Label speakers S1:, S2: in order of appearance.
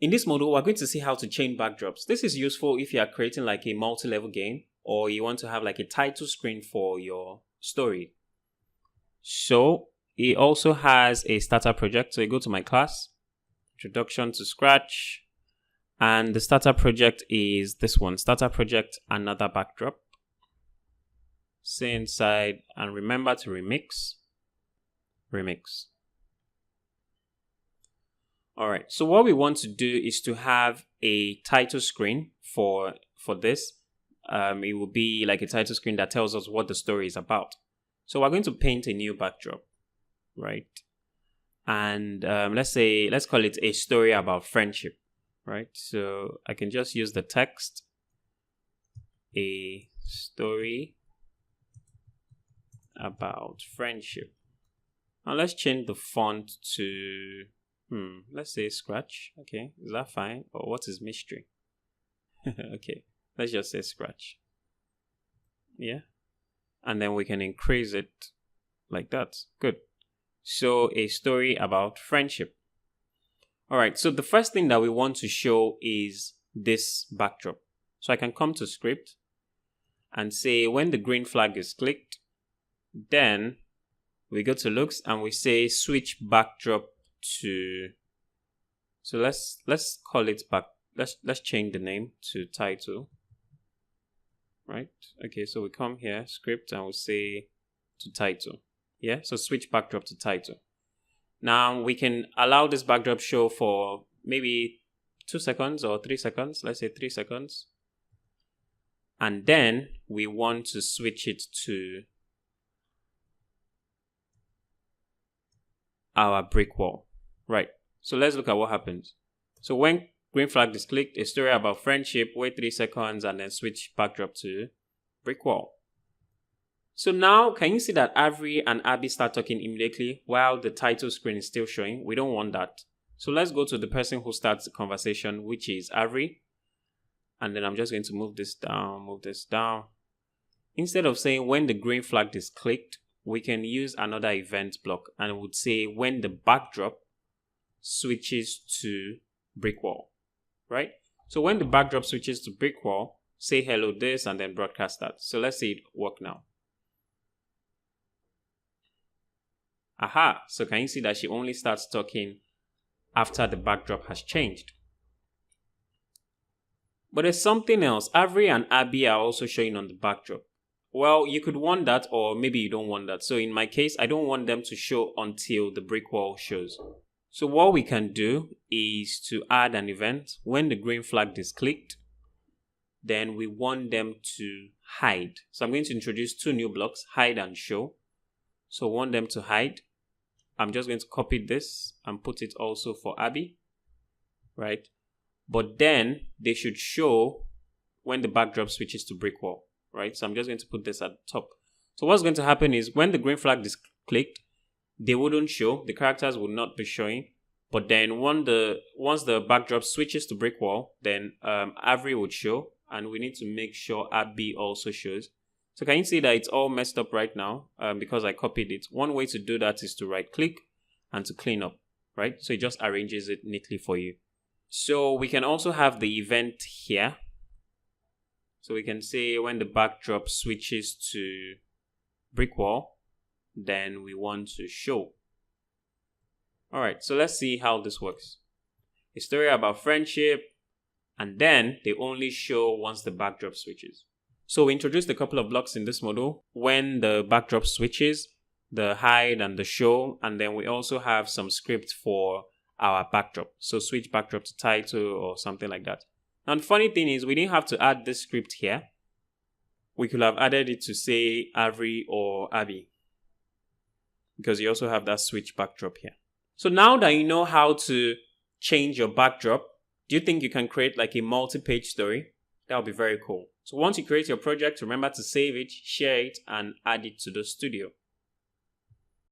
S1: In this module, we're going to see how to change backdrops. This is useful if you are creating like a multi-level game or you want to have like a title screen for your story. So it also has a starter project. So you go to my class, Introduction to Scratch, and the starter project is this one, starter project, another backdrop. Say inside and remember to remix. All right, so what we want to do is to have a title screen for this. It will be like a title screen that tells us what the story is about. So we're going to paint a new backdrop, right? And let's call it a story about friendship, right? So I can just use the text, a story about friendship. Now let's change the font to let's say Scratch. Okay, is that fine? Or what is mystery? Okay, let's just say Scratch. Yeah, and then we can increase it like that. Good. So a story about friendship. All right, so the first thing that we want to show is this backdrop. So I can come to script and say when the green flag is clicked, then we go to looks and we say switch backdrop to, so let's call it back, let's change the name to title, right? Okay, so we come here, script, and we say to title. Yeah, so switch backdrop to title. Now we can allow this backdrop show for maybe 2 seconds or 3 seconds. Let's say 3 seconds. And then we want to switch it to our brick wall. Right. So let's look at what happens. So when green flag is clicked, a story about friendship, wait 3 seconds and then switch backdrop to brick wall. So now, can you see that Avery and Abby start talking immediately while the title screen is still showing? We don't want that. So let's go to the person who starts the conversation, which is Avery. And then I'm just going to move this down. Instead of saying when the green flag is clicked, we can use another event block and it would say when the backdrop switches to brick wall, right? So when the backdrop switches to brick wall, say hello this and then broadcast that. So let's see it work now. Aha, so can you see that she only starts talking after the backdrop has changed? But there's something else. Avery and Abby are also showing on the backdrop. Well, you could want that or maybe you don't want that. So in my case, I don't want them to show until the brick wall shows. So what we can do is to add an event. When the green flag is clicked, then we want them to hide. So I'm going to introduce 2 new blocks, hide and show. So I want them to hide. I'm just going to copy this and put it also for Abby, right? But then they should show when the backdrop switches to brick wall, right? So I'm just going to put this at the top. So what's going to happen is when the green flag is clicked, they wouldn't show, the characters will not be showing. But then once the backdrop switches to brick wall, then Avery would show, and we need to make sure Abby also shows. So can you see that it's all messed up right now because I copied it? One way to do that is to right click and to clean up, right? So it just arranges it neatly for you. So we can also have the event here. So we can say when the backdrop switches to brick wall, then we want to show. All right, so let's see how this works. A story about friendship, and then they only show once the backdrop switches. So we introduced a couple of blocks in this module. When the backdrop switches, the hide and the show, and then we also have some script for our backdrop. So switch backdrop to title or something like that. And the funny thing is we didn't have to add this script here. We could have added it to say Avery or Abby, because you also have that switch backdrop here. So now that you know how to change your backdrop, do you think you can create like a multi-page story? That would be very cool. So once you create your project, remember to save it, share it, and add it to the studio.